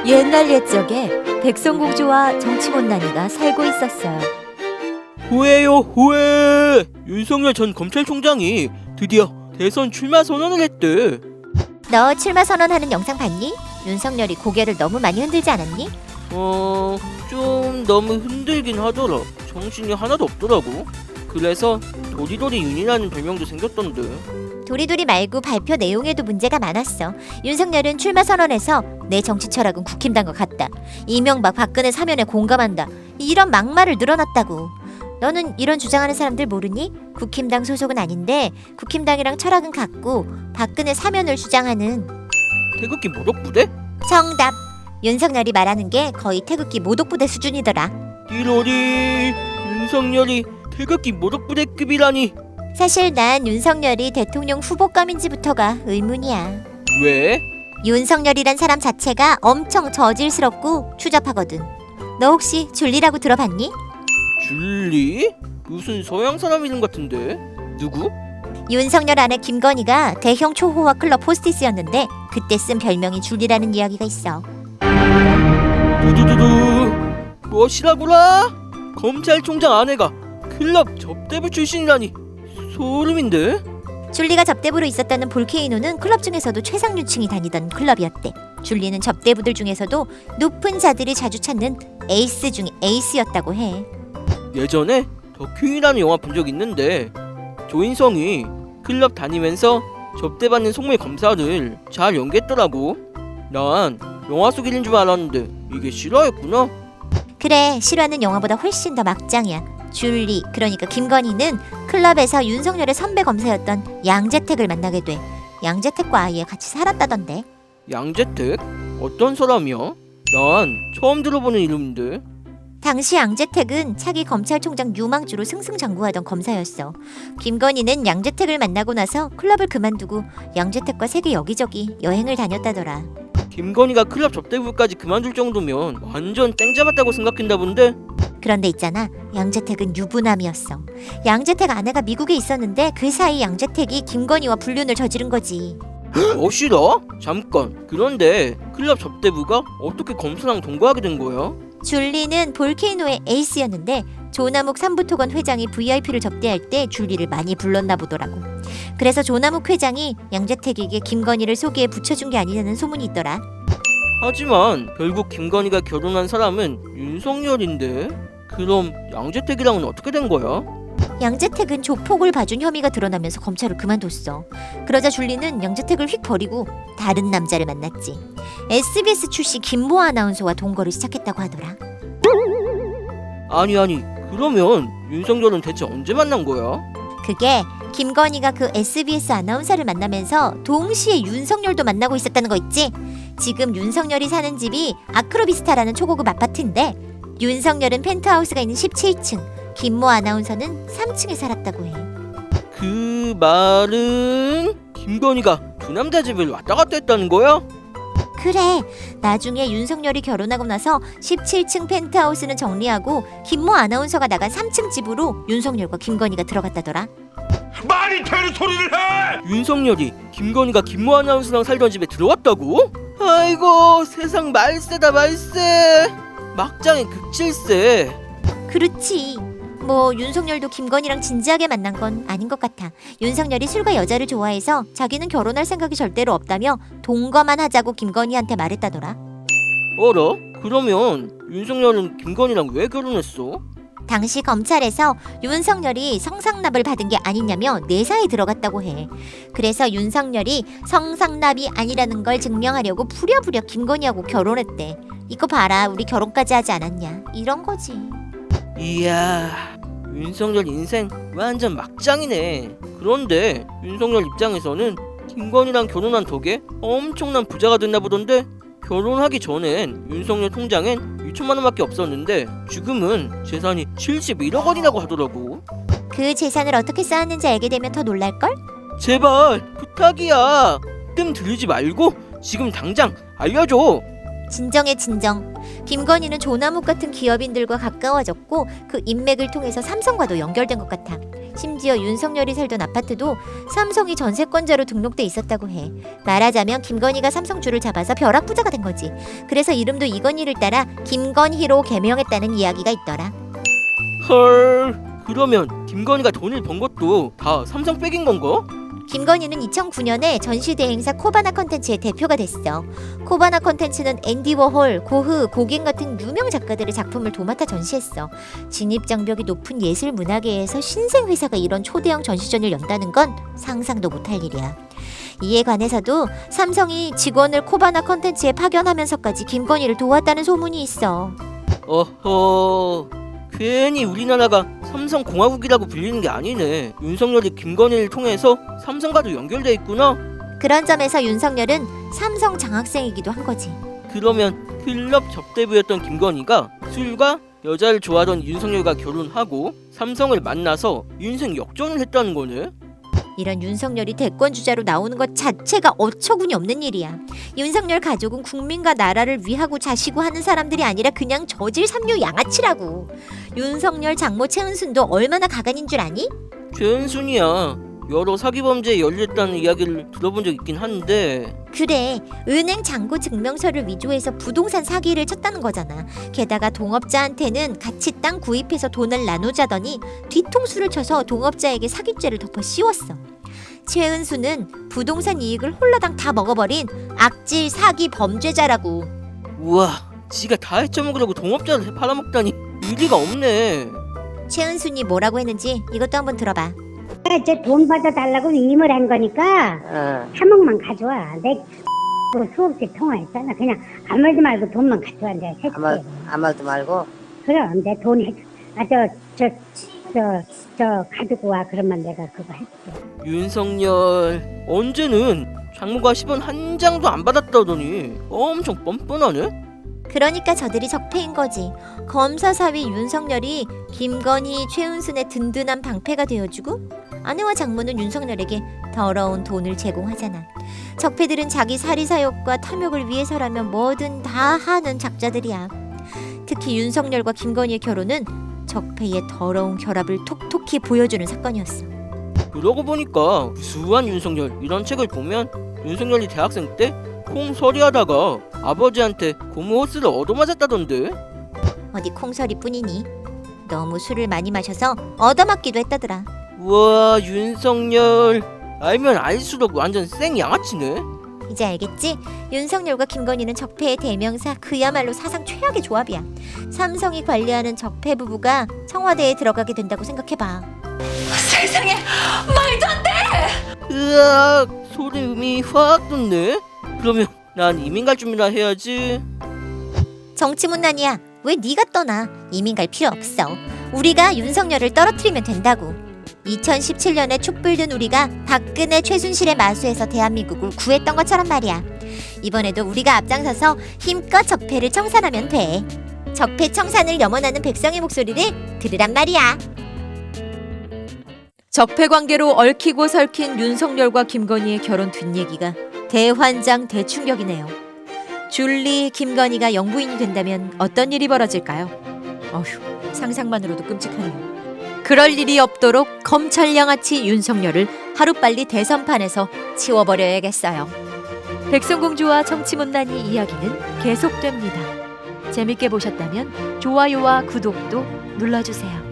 옛날 옛적에 백성공주와 정치못난이가 살고 있었어요. 후회요 후회! 윤석열 전 검찰총장이 드디어 대선 출마 선언을 했대. 너 출마 선언하는 영상 봤니? 윤석열이 고개를 너무 많이 흔들지 않았니? 좀 너무 흔들긴 하더라. 정신이 하나도 없더라고. 그래서 도리도리 윤이라는 별명도 생겼던데. 도리도리 말고 발표 내용에도 문제가 많았어. 윤석열은 출마 선언에서 내 정치 철학은 국힘당과 같다. 이명박 박근혜 사면에 공감한다. 이런 막말을 늘어놨다고. 너는 이런 주장하는 사람들 모르니? 국힘당 소속은 아닌데 국힘당이랑 철학은 같고 박근혜 사면을 주장하는. 태극기 모독부대? 정답! 윤석열이 말하는 게 거의 태극기 모독부대 수준이더라. 띠로리 윤석열이 태극기 모독부대급이라니. 사실 난 윤석열이 대통령 후보감인지부터가 의문이야. 왜? 윤석열이란 사람 자체가 엄청 저질스럽고 추잡하거든. 너 혹시 줄리라고 들어봤니? 줄리? 무슨 서양 사람 이름 같은데? 누구? 윤석열 아내 김건희가 대형 초호화 클럽 호스티스였는데 그때 쓴 별명이 줄리라는 이야기가 있어. 두두두두 무엇이라구라? 검찰총장 아내가 클럽 접대부 출신이라니 소름인데? 줄리가 접대부로 있었다는 볼케이노는 클럽 중에서도 최상류층이 다니던 클럽이었대. 줄리는 접대부들 중에서도 높은 자들이 자주 찾는 에이스 중에 에이스였다고 해. 예전에 더큐이라는 영화 본 적 있는데 조인성이 클럽 다니면서 접대받는 속물 검사를 잘 연기했더라고. 난 영화 속 일인 줄 알았는데 이게 실화였구나. 그래, 실화는 영화보다 훨씬 더 막장이야. 줄리, 그러니까 김건희는 클럽에서 윤석열의 선배 검사였던 양재택을 만나게 돼. 양재택과 아예 같이 살았다던데. 양재택? 어떤 사람이야? 난 처음 들어보는 이름인데. 당시 양재택은 차기 검찰총장 유망주로 승승장구하던 검사였어. 김건희는 양재택을 만나고 나서 클럽을 그만두고 양재택과 세계 여기저기 여행을 다녔다더라. 김건희가 클럽 접대부까지 그만둘 정도면 완전 땡 잡았다고 생각했나 본데. 그런데 있잖아, 양재택은 유부남이었어. 양재택 아내가 미국에 있었는데 그 사이 양재택이 김건희와 불륜을 저지른 거지. 싫어? 잠깐. 그런데 클럽 접대부가 어떻게 검사랑 동거하게 된 거야? 줄리는 볼케이노의 에이스였는데 조남욱 삼부토건 회장이 VIP를 접대할 때 줄리를 많이 불렀나 보더라고. 그래서 조남욱 회장이 양재택에게 김건희를 소개해 붙여준 게 아니냐는 소문이 있더라. 하지만 결국 김건희가 결혼한 사람은 윤석열인데 그럼 양재택이랑은 어떻게 된 거야? 양재택은 조폭을 봐준 혐의가 드러나면서 검찰을 그만뒀어. 그러자 줄리는 양재택을 휙 버리고 다른 남자를 만났지. SBS 출신 김모 아나운서와 동거를 시작했다고 하더라. 아니 그러면 윤석열은 대체 언제 만난 거야? 그게 김건희가 그 SBS 아나운서를 만나면서 동시에 윤석열도 만나고 있었다는 거 있지? 지금 윤석열이 사는 집이 아크로비스타라는 초고급 아파트인데 윤석열은 펜트하우스가 있는 17층, 김모 아나운서는 3층에 살았다고 해. 그 말은 김건희가 두 남자 집을 왔다 갔다 했다는 거야? 그래, 나중에 윤석열이 결혼하고 나서 17층 펜트하우스는 정리하고 김모 아나운서가 나간 3층 집으로 윤석열과 김건희가 들어갔다더라. 말이 되는 소리를 해! 윤석열이 김건희가 김모 아나운서랑 살던 집에 들어왔다고? 아이고 세상 말세다 말세. 막장의 극칠세. 그렇지. 뭐 윤석열도 김건희랑 진지하게 만난 건 아닌 것 같아. 윤석열이 술과 여자를 좋아해서 자기는 결혼할 생각이 절대로 없다며 동거만 하자고 김건희한테 말했다더라. 어라? 그러면 윤석열은 김건희랑 왜 결혼했어? 당시 검찰에서 윤석열이 성상납을 받은 게 아니냐며 내사에 들어갔다고 해. 그래서 윤석열이 성상납이 아니라는 걸 증명하려고 부랴부랴 김건희하고 결혼했대. 이거 봐라, 우리 결혼까지 하지 않았냐, 이런 거지. 이야, 윤석열 인생 완전 막장이네. 그런데 윤석열 입장에서는 김건희랑 결혼한 덕에 엄청난 부자가 됐나 보던데 결혼하기 전엔 윤석열 통장엔 2천만 원밖에 없었는데 지금은 재산이 71억 원이라고 하더라고. 그 재산을 어떻게 쌓았는지 알게 되면 더 놀랄걸? 제발 부탁이야. 뜸 들이지 말고 지금 당장 알려줘. 진정해, 진정. 김건희는 조남욱 같은 기업인들과 가까워졌고 그 인맥을 통해서 삼성과도 연결된 것 같아. 심지어 윤석열이 살던 아파트도 삼성이 전세권자로 등록돼 있었다고 해. 말하자면 김건희가 삼성 줄을 잡아서 벼락부자가 된 거지. 그래서 이름도 이건희를 따라 김건희로 개명했다는 이야기가 있더라. 헐, 그러면 김건희가 돈을 번 것도 다 삼성 백인 건가? 김건희는 2009년에 전시대행사 코바나 컨텐츠의 대표가 됐어. 코바나 컨텐츠는 앤디 워홀, 고흐, 고갱 같은 유명 작가들의 작품을 도맡아 전시했어. 진입장벽이 높은 예술 문화계에서 신생 회사가 이런 초대형 전시전을 연다는 건 상상도 못할 일이야. 이에 관해서도 삼성이 직원을 코바나 컨텐츠에 파견하면서까지 김건희를 도왔다는 소문이 있어. 어허, 괜히 우리나라가 삼성공화국이라고 불리는 게 아니네. 윤석열이 김건희를 통해서 삼성과도 연결돼 있구나. 그런 점에서 윤석열은 삼성 장학생이기도 한 거지. 그러면 클럽 접대부였던 김건희가 술과 여자를 좋아하던 윤석열과 결혼하고 삼성을 만나서 윤생 역전을 했다는 거네. 이런 윤석열이 대권 주자로 나오는 것 자체가 어처구니 없는 일이야. 윤석열 가족은 국민과 나라를 위하고 자시고 하는 사람들이 아니라 그냥 저질 삼류 양아치라고. 윤석열 장모 최은순도 얼마나 가관인 줄 아니? 최은순이야. 여러 사기 범죄에 연루했다는 이야기를 들어본 적 있긴 한데. 그래, 은행 잔고 증명서를 위조해서 부동산 사기를 쳤다는 거잖아. 게다가 동업자한테는 같이 땅 구입해서 돈을 나누자더니 뒤통수를 쳐서 동업자에게 사기죄를 덮어 씌웠어. 최은수는 부동산 이익을 홀라당 다 먹어버린 악질 사기 범죄자라고. 우와, 지가 다 헤쳐먹으려고 동업자를 팔아먹다니 의리가 없네. 최은순이 뭐라고 했는지 이것도 한번 들어봐. 이제 돈 받아달라고 위임을 한 거니까 3억만 가져와. 내 수없이 통화했잖아. 그냥 아무 말도 말고 돈만 가져와. 내가 해줄게. 아무 말도 말고. 그럼 내 돈 해. 가지고 와. 그러면 내가 그거 해줄게. 윤석열 언제는 장모가 10원 한 장도 안 받았다더니 엄청 뻔뻔하네. 그러니까 저들이 적폐인 거지. 검사사위 윤석열이 김건희, 최은순의 든든한 방패가 되어주고 아내와 장모는 윤석열에게 더러운 돈을 제공하잖아. 적폐들은 자기 사리사욕과 탐욕을 위해서라면 뭐든 다 하는 작자들이야. 특히 윤석열과 김건희의 결혼은 적폐의 더러운 결합을 톡톡히 보여주는 사건이었어. 그러고 보니까 우수한 윤석열 이런 책을 보면 윤석열이 대학생 때 콩서리하다가 아버지한테 고무 호스를 얻어맞았다던데. 어디 콩서리뿐이니? 너무 술을 많이 마셔서 얻어맞기도 했다더라. 우와, 윤석열 알면 알수록 완전 생 양아치네. 이제 알겠지? 윤석열과 김건희는 적폐의 대명사, 그야말로 사상 최악의 조합이야. 삼성이 관리하는 적폐 부부가 청와대에 들어가게 된다고 생각해봐. 세상에, 말도 안 돼! 으악, 소름이 확 돋네. 그러면 난 이민 갈 준비나 해야지. 정치문난이야. 왜 네가 떠나? 이민 갈 필요 없어. 우리가 윤석열을 떨어뜨리면 된다고. 2017년에 촛불 든 우리가 박근혜 최순실의 마수에서 대한민국을 구했던 것처럼 말이야. 이번에도 우리가 앞장서서 힘껏 적폐를 청산하면 돼. 적폐 청산을 염원하는 백성의 목소리를 들으란 말이야. 적폐 관계로 얽히고 설킨 윤석열과 김건희의 결혼 뒷얘기가 대환장 대충격이네요. 줄리 김건희가 영부인이 된다면 어떤 일이 벌어질까요? 어휴, 상상만으로도 끔찍하네요. 그럴 일이 없도록 검찰 양아치 윤석열을 하루빨리 대선판에서 치워버려야겠어요. 백성공주와 정치문난이 이야기는 계속됩니다. 재밌게 보셨다면 좋아요와 구독도 눌러주세요.